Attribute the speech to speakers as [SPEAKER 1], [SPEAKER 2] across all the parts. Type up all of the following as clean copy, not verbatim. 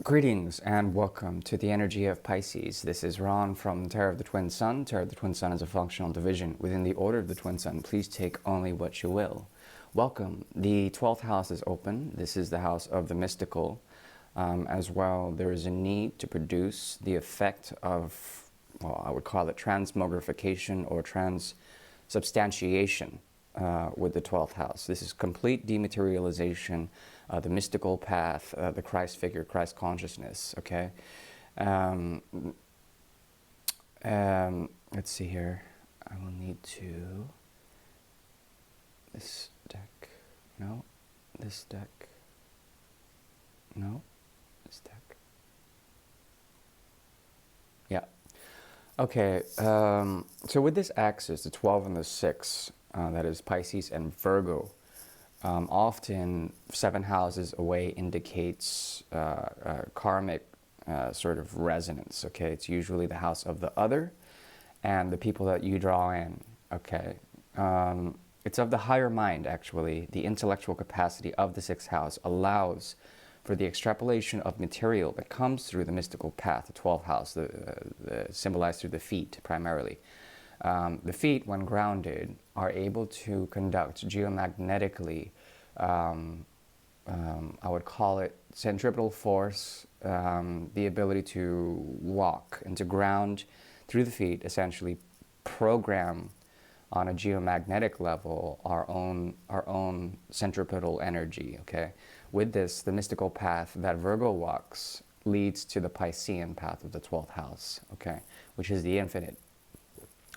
[SPEAKER 1] Greetings and welcome to the energy of Pisces. This is Ron from Tarot of the Twin Sun. Tarot of the Twin Sun is a functional division within the Order of the Twin Sun. Please take only what you will. Welcome. The 12th house is open. This is the house of the mystical. As well, there is a need to produce the effect of, well, I would call it transmogrification or transubstantiation with the 12th house. This is complete dematerialization, the mystical path, the Christ figure, Christ consciousness, okay? Let's see here. I will need to... This deck. No. This deck. No. This deck. Yeah. Okay. So with this axis, the 12 and the 6, that is Pisces and Virgo, often 7 houses away indicates karmic sort of resonance, okay? It's usually the house of the other and the people that you draw in, okay? It's of the higher mind, actually. The intellectual capacity of the 6th house allows for the extrapolation of material that comes through the mystical path, the 12th house, symbolized through the feet, primarily. The feet, when grounded, are able to conduct geomagnetically, I would call it centripetal force, the ability to walk and to ground through the feet, essentially program on a geomagnetic level our own centripetal energy, okay? With this, the mystical path that Virgo walks leads to the Piscean path of the 12th house, okay? Which is the infinite.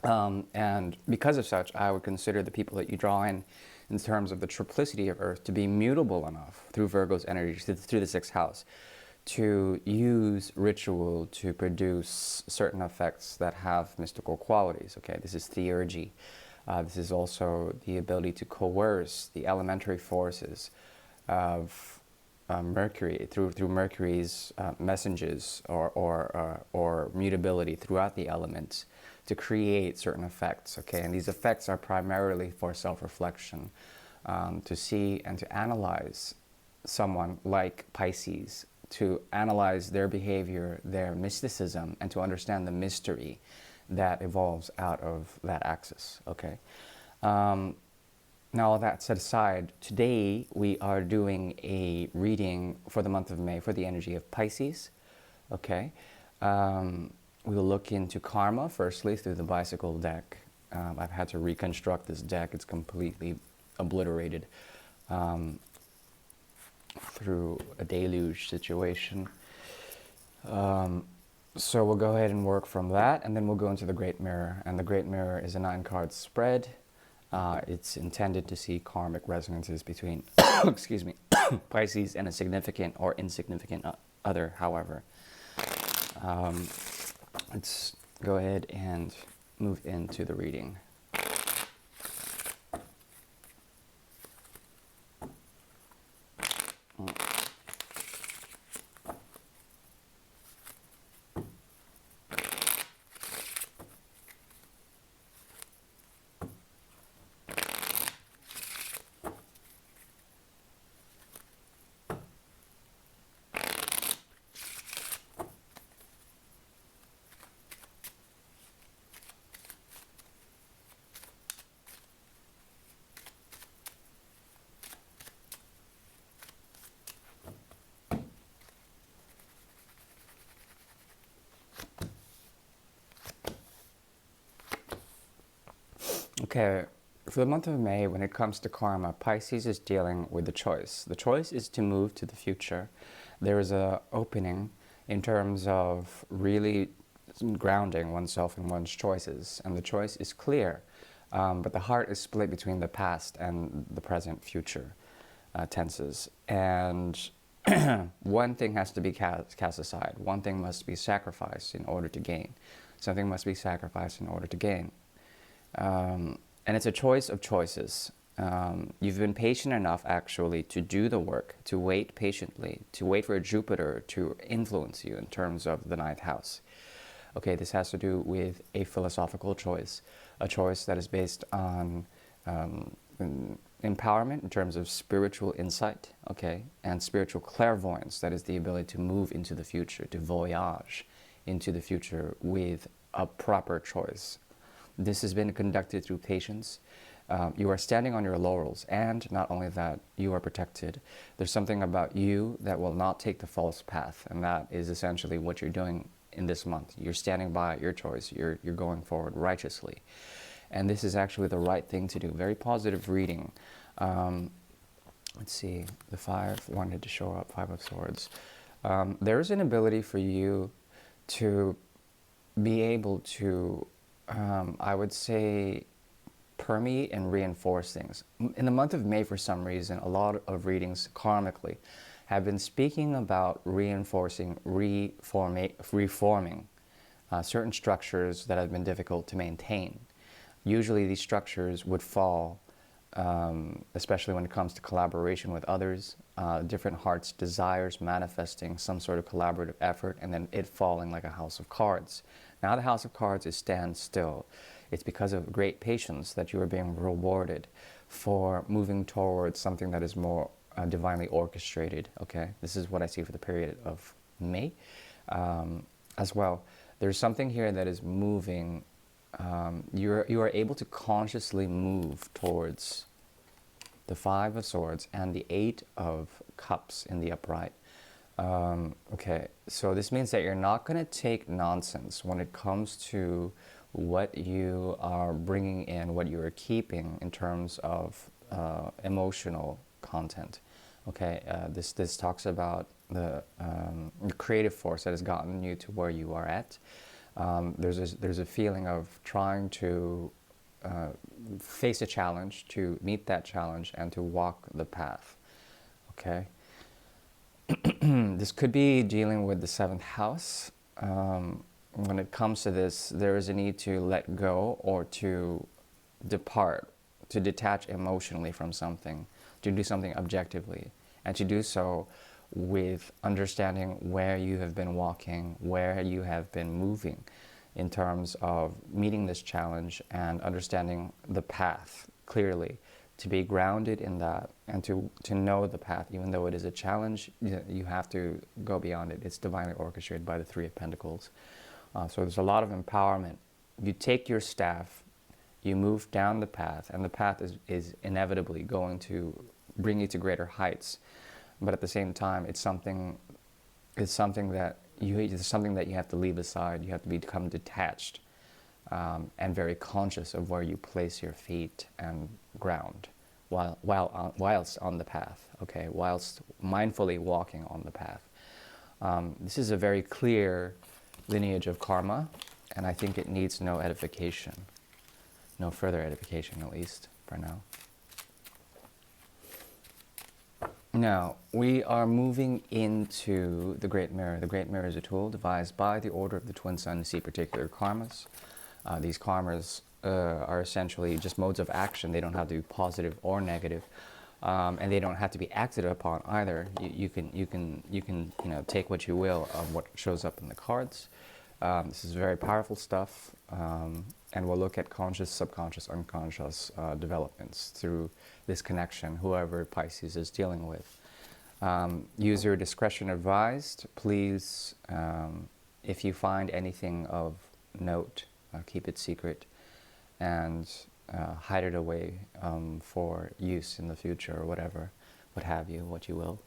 [SPEAKER 1] And because of such, I would consider the people that you draw in terms of the triplicity of Earth to be mutable enough through Virgo's energy, through the 6th house, to use ritual to produce certain effects that have mystical qualities, okay? This is theurgy. This is also the ability to coerce the elementary forces of Mercury through Mercury's messages or mutability throughout the elements to create certain effects, okay? And these effects are primarily for self-reflection, to see and to analyze someone like Pisces, to analyze their behavior, their mysticism, and to understand the mystery that evolves out of that axis, okay? Now, all that set aside, today we are doing a reading for the month of May for the energy of Pisces, okay? We will look into karma, firstly, through the bicycle deck. I've had to reconstruct this deck. It's completely obliterated through a deluge situation. So we'll go ahead and work from that, and then we'll go into the Great Mirror. And the Great Mirror is a 9-card spread. It's intended to see karmic resonances between, excuse me, Pisces and a significant or insignificant other, however. Let's go ahead and move into the reading. Okay, for the month of May, when it comes to karma, Pisces is dealing with the choice. The choice is to move to the future. There is an opening in terms of really grounding oneself in one's choices, and the choice is clear, but the heart is split between the past and the present future tenses. And one thing has to be cast aside. One thing must be sacrificed in order to gain. Something must be sacrificed in order to gain. And it's a choice of choices. You've been patient enough, actually, to do the work, to wait patiently, to wait for Jupiter to influence you in terms of the 9th house. Okay, this has to do with a philosophical choice, a choice that is based on empowerment in terms of spiritual insight, okay, and spiritual clairvoyance. That is the ability to move into the future, to voyage into the future with a proper choice. This has been conducted through patience. You are standing on your laurels, and not only that, you are protected. There's something about you that will not take the false path, and that is essentially what you're doing in this month. You're standing by your choice. You're going forward righteously. And this is actually the right thing to do. Very positive reading. Let's see, the 5 wanted to show up, 5 of Swords. There's an ability for you to be able to, I would say, permeate and reinforce things. In the month of May, for some reason, a lot of readings karmically have been speaking about reinforcing, reforming certain structures that have been difficult to maintain. Usually these structures would fall, especially when it comes to collaboration with others, different hearts' desires manifesting some sort of collaborative effort, and then it falling like a house of cards. Now the house of cards is stand still. It's because of great patience that you are being rewarded for moving towards something that is more divinely orchestrated, okay? This is what I see for the period of May as well. There's something here that is moving. You are able to consciously move towards the 5 of Swords and the 8 of Cups in the upright. Okay, so this means that you're not going to take nonsense when it comes to what you are bringing in, what you are keeping in terms of emotional content. Okay, this talks about the creative force that has gotten you to where you are at. There's a feeling of trying to face a challenge, to meet that challenge, and to walk the path. Okay. This could be dealing with the 7th house. When it comes to this, there is a need to let go or to depart, to detach emotionally from something, to do something objectively, and to do so with understanding where you have been walking, where you have been moving in terms of meeting this challenge and understanding the path clearly, to be grounded in that and to know the path. Even though it is a challenge, you have to go beyond it. It's divinely orchestrated by the 3 of Pentacles. So there's a lot of empowerment. You take your staff, you move down the path, and the path is inevitably going to bring you to greater heights. But at the same time, it's something that you have to leave aside. You have to become detached and very conscious of where you place your feet and ground whilst on the path. Okay, whilst mindfully walking on the path. This is a very clear lineage of karma, and I think it needs no edification, no further edification, at least for now. Now, we are moving into the Great Mirror. The Great Mirror is a tool devised by the Order of the Twin Sun to see particular karmas. These karmas are essentially just modes of action. They don't have to be positive or negative, and they don't have to be acted upon either. You can take what you will of what shows up in the cards. This is very powerful stuff, and we'll look at conscious, subconscious, unconscious developments through this connection, whoever Pisces is dealing with. User discretion advised. Please, if you find anything of note, keep it secret and hide it away for use in the future or whatever, what have you, what you will.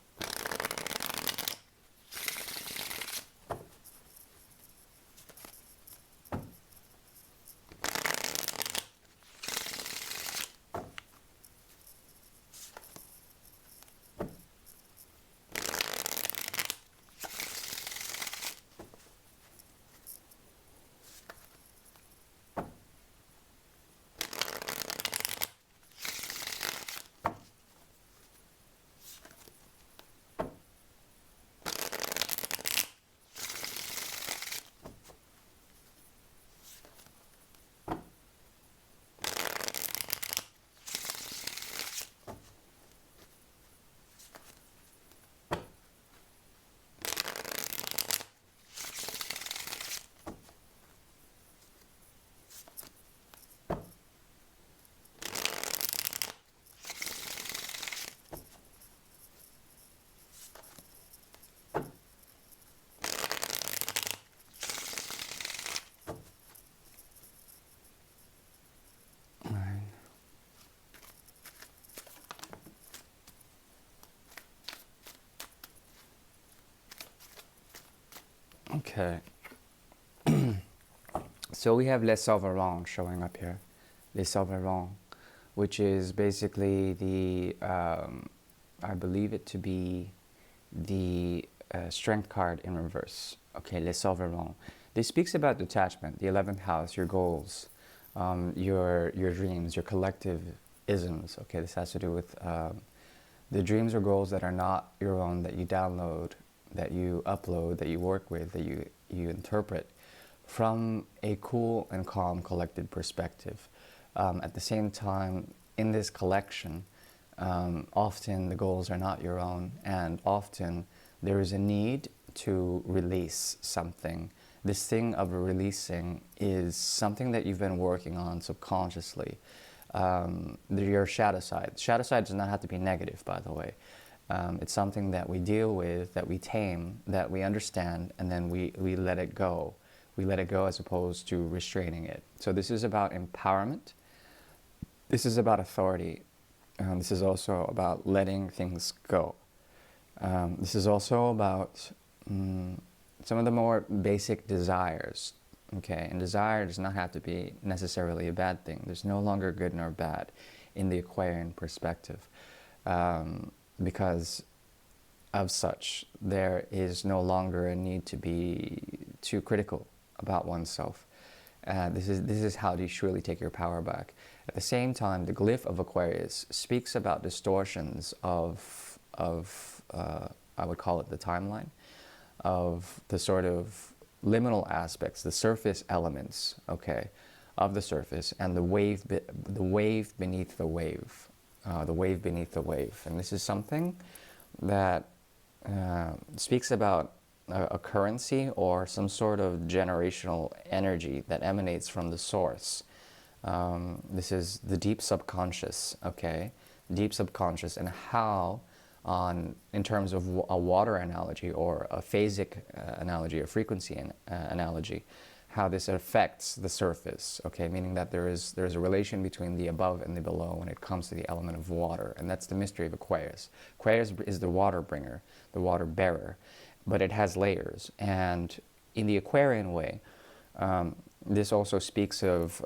[SPEAKER 1] Okay. So we have Les Souverains showing up here. Les Souverains, which is basically the, I believe it to be the Strength card in reverse. Okay, Les Souverains. This speaks about detachment, the 11th house, your goals, your dreams, your collective isms. Okay, this has to do with the dreams or goals that are not your own, that you download, that you upload, that you work with, that you interpret from a cool and calm collected perspective. At the same time, in this collection, often the goals are not your own, and often there is a need to release something. This thing of releasing is something that you've been working on subconsciously. Your shadow side. Shadow side does not have to be negative, by the way. It's something that we deal with, that we tame, that we understand, and then we let it go. We let it go as opposed to restraining it. So this is about empowerment. This is about authority. This is also about letting things go. This is also about some of the more basic desires. Okay, and desire does not have to be necessarily a bad thing. There's no longer good nor bad in the Aquarian perspective. Because of such, there is no longer a need to be too critical about oneself. This is how you surely take your power back. At the same time, the glyph of Aquarius speaks about distortions of I would call it the timeline, of the sort of liminal aspects, the surface elements, okay, of the surface, and the wave beneath the wave, the wave beneath the wave. And this is something that speaks about a currency or some sort of generational energy that emanates from the source. This is the deep subconscious, okay? Deep subconscious, and how, in terms of a water analogy or a phasic analogy, a frequency analogy, how this affects the surface, okay? Meaning that there's a relation between the above and the below when it comes to the element of water, and that's the mystery of Aquarius. Aquarius is the water bringer, the water bearer, but it has layers. And in the Aquarian way, this also speaks of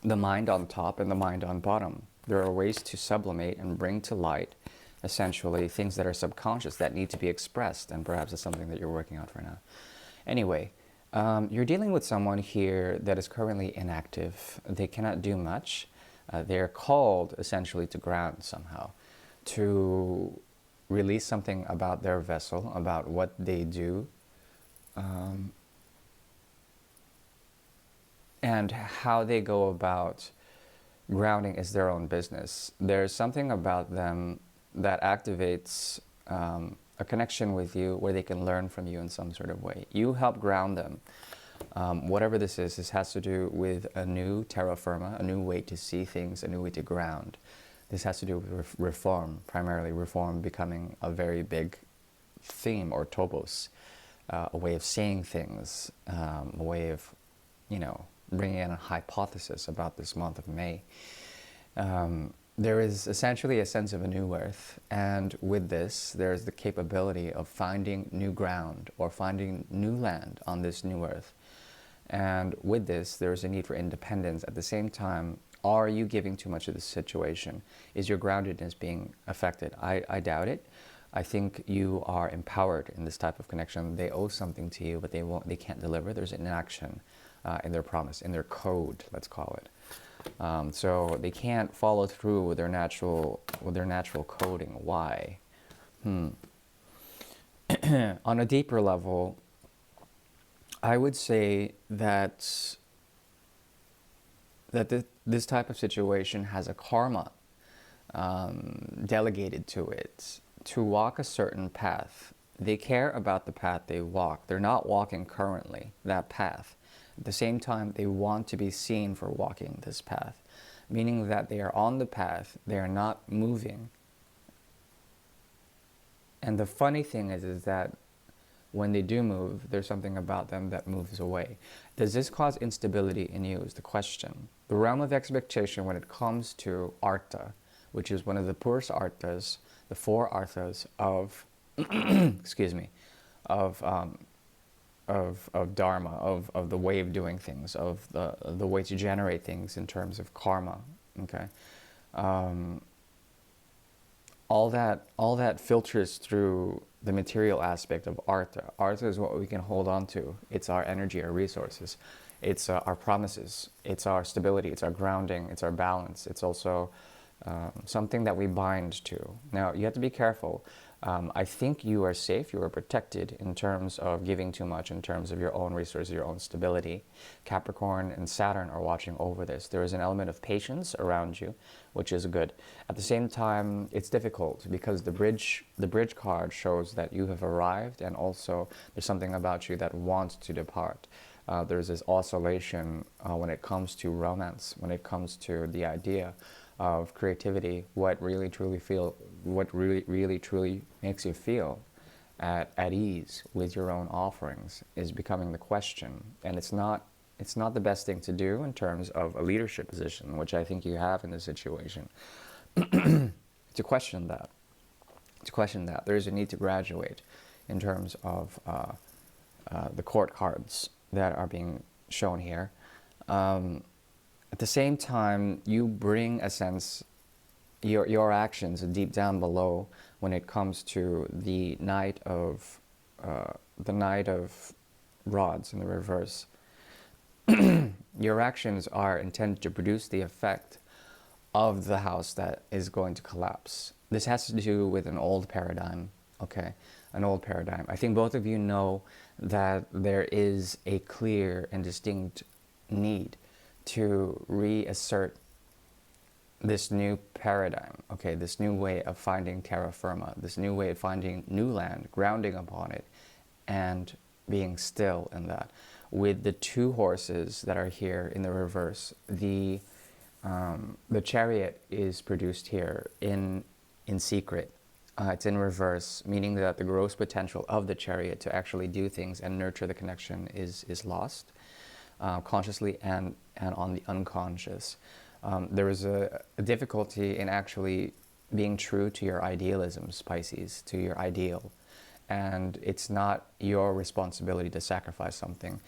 [SPEAKER 1] the mind on top and the mind on bottom. There are ways to sublimate and bring to light, essentially, things that are subconscious that need to be expressed, and perhaps it's something that you're working on for now. Anyway, you're dealing with someone here that is currently inactive. They cannot do much. They're called, essentially, to ground somehow, to release something about their vessel, about what they do, and how they go about grounding is their own business. There's something about them that activates a connection with you where they can learn from you in some sort of way. You help ground them. Whatever this has to do with a new terra firma, a new way to see things, a new way to ground. This has to do with reform, primarily reform becoming a very big theme or topos, a way of seeing things, a way of, bringing in a hypothesis about this month of May. There is essentially a sense of a new earth, and with this, there's the capability of finding new ground or finding new land on this new earth. And with this, there's a need for independence. At the same time, are you giving too much of the situation? Is your groundedness being affected? I doubt it. I think you are empowered in this type of connection. They owe something to you, but they can't deliver. There's inaction in their promise, in their code, let's call it. So they can't follow through with their natural coding. Why? On a deeper level, I would say that this type of situation has a karma delegated to it to walk a certain path. They care about the path they walk. They're not walking currently that path. At the same time, they want to be seen for walking this path, meaning that they are on the path, they are not moving. And the funny thing is that when they do move, there's something about them that moves away. Does this cause instability in you is the question. The realm of expectation when it comes to Artha, which is one of the poorest Arthas, the four Arthas of, excuse me, of dharma, of the way of doing things, of the way to generate things in terms of karma. Okay, all that filters through the material aspect of artha. Artha is what we can hold on to. It's our energy, our resources. It's our promises. It's our stability. It's our grounding. It's our balance. It's also something that we bind to. Now, you have to be careful. I think you are safe, you are protected in terms of giving too much, in terms of your own resources, your own stability. Capricorn and Saturn are watching over this. There is an element of patience around you, which is good. At the same time, it's difficult because the bridge card shows that you have arrived, and also there's something about you that wants to depart. There's this oscillation when it comes to romance, when it comes to the idea of creativity, what really truly makes you feel at ease with your own offerings is becoming the question. And it's not the best thing to do in terms of a leadership position, which I think you have in this situation. To question that. There's a need to graduate in terms of the court cards that are being shown here. At the same time, you bring a sense, your actions deep down below when it comes to the Knight of Rods in the reverse. Your actions are intended to produce the effect of the house that is going to collapse. This has to do with an old paradigm, okay? An old paradigm. I think both of you know that there is a clear and distinct need to reassert this new paradigm, okay, this new way of finding terra firma, this new way of finding new land, grounding upon it, and being still in that. With the two horses that are here in the reverse, the chariot is produced here in secret. It's in reverse, meaning that the gross potential of the chariot to actually do things and nurture the connection is lost. Consciously and on the unconscious. There is a difficulty in actually being true to your idealisms, Pisces, to your ideal. And it's not your responsibility to sacrifice something.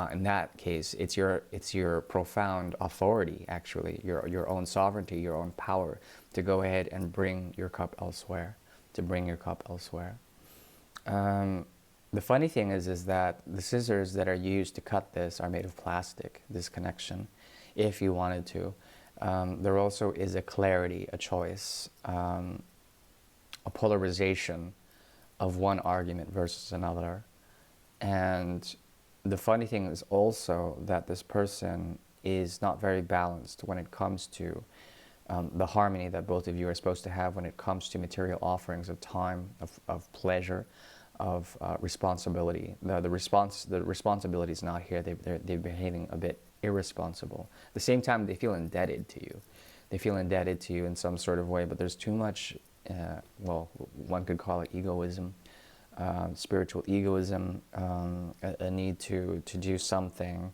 [SPEAKER 1] In that case, it's your profound authority, actually, your own sovereignty, your own power, to go ahead and bring your cup elsewhere, The funny thing is that the scissors that are used to cut this are made of plastic, this connection, if you wanted to. There also is a clarity, a choice, a polarization of one argument versus another. And the funny thing is also that this person is not very balanced when it comes to the harmony that both of you are supposed to have when it comes to material offerings of time, of pleasure, of responsibility. The responsibility is not here. They're behaving a bit irresponsible. At the same time, they feel indebted to you. They feel indebted to you in some sort of way, but there's too much, well, one could call it egoism, spiritual egoism, a need to do something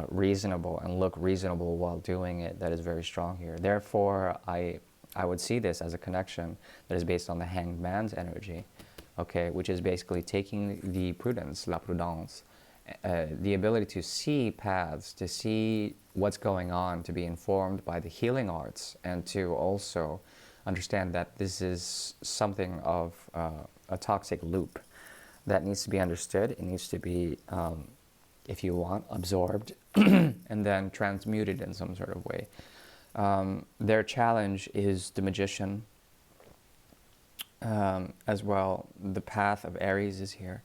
[SPEAKER 1] reasonable and look reasonable while doing it that is very strong here. Therefore, I would see this as a connection that is based on the Hanged Man's energy. Okay, which is basically taking the prudence, la prudence, the ability to see paths, to see what's going on, to be informed by the healing arts, and to also understand that this is something of a toxic loop that needs to be understood. It needs to be, if you want, absorbed and then transmuted in some sort of way. Their challenge is the Magician. As well, the path of Aries is here.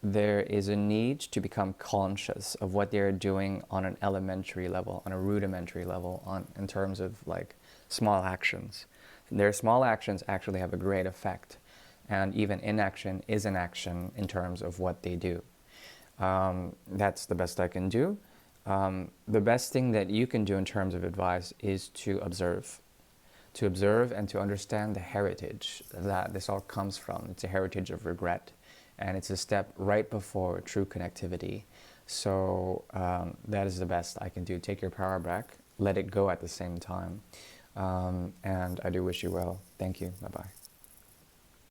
[SPEAKER 1] There is a need to become conscious of what they're doing on an elementary level, on a rudimentary level, in terms of like small actions. Their small actions actually have a great effect, and even inaction is an action in terms of what they do. That's the best I can do. The best thing that you can do in terms of advice is to observe and to understand the heritage that this all comes from. It's a heritage of regret, and it's a step right before true connectivity. So that is the best I can do. Take your power back, let it go at the same time, and I do wish you well. Thank you. Bye-bye.